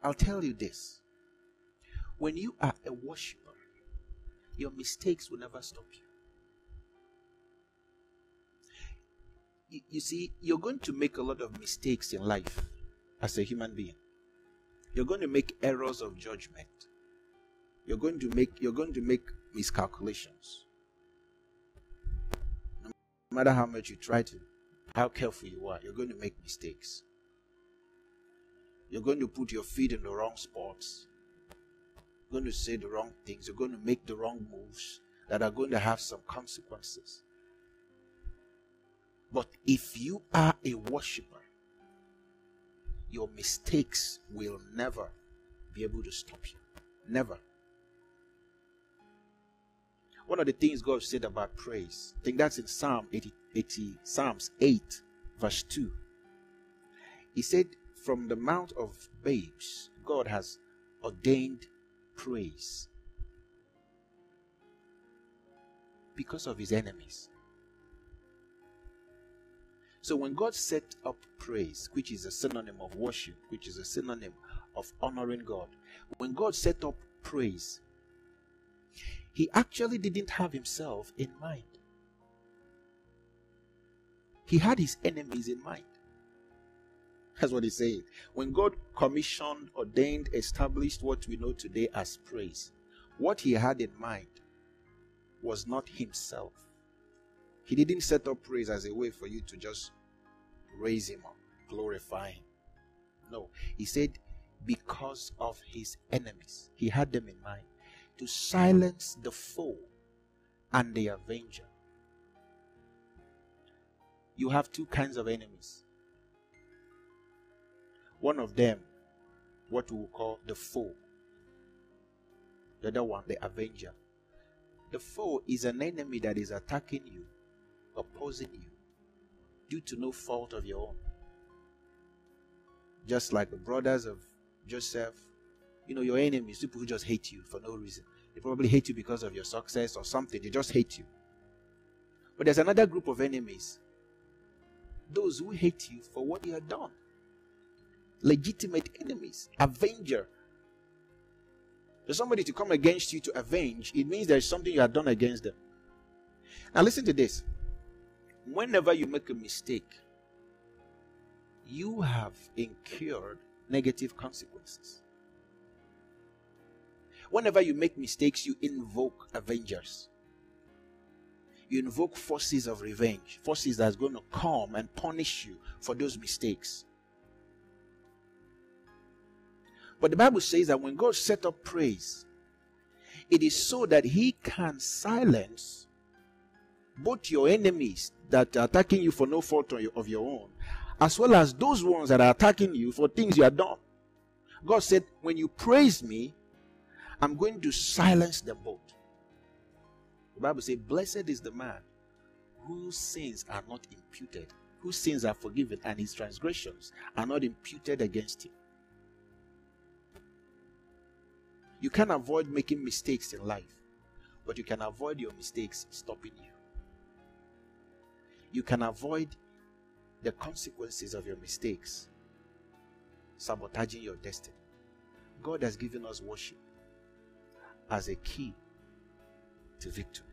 I'll tell you this. When you are a worshiper, your mistakes will never stop you. You see, you're going to make a lot of mistakes in life as a human being. You're going to make errors of judgment. You're going to make miscalculations. No matter how much you try to, how careful you are, you're going to make mistakes. You're going to put your feet in the wrong spots. You're going to say the wrong things. You're going to make the wrong moves that are going to have some consequences. But if you are a worshiper, your mistakes will never be able to stop you. Never. One of the things God said about praise, I think that's in Psalms 8, verse 2. He said, from the mouth of babes, God has ordained praise because of his enemies. So when God set up praise, which is a synonym of worship, which is a synonym of honoring God, when God set up praise, he actually didn't have himself in mind. He had his enemies in mind. That's what he's saying. When God commissioned, ordained, established what we know today as praise, what he had in mind was not himself. He didn't set up praise as a way for you to just raise him up, glorify him. No, he said because of his enemies. He had them in mind to silence the foe and the avenger. You have two kinds of enemies. One of them, what we will call the foe. The other one, the avenger. The foe is an enemy that is attacking you, opposing you, due to no fault of your own. Just like the brothers of Joseph, your enemies, people who just hate you for no reason. They probably hate you because of your success or something. They just hate you. But there's another group of enemies. Those who hate you for what you have done. Legitimate enemies. Avenger. For somebody to come against you to avenge, it means there's something you have done against them. Now listen to this. Whenever you make a mistake, you have incurred negative consequences. Whenever you make mistakes, you invoke avengers. You invoke forces of revenge, forces that's going to come and punish you for those mistakes. But the Bible says that when God set up praise, it is so that he can silence both your enemies that are attacking you for no fault of your own, as well as those ones that are attacking you for things you have done. God said, when you praise me, I'm going to silence them both. The Bible says, blessed is the man whose sins are not imputed, whose sins are forgiven, and his transgressions are not imputed against him. You can't avoid making mistakes in life, but you can avoid your mistakes stopping you. You can avoid the consequences of your mistakes sabotaging your destiny. God has given us worship as a key to victory.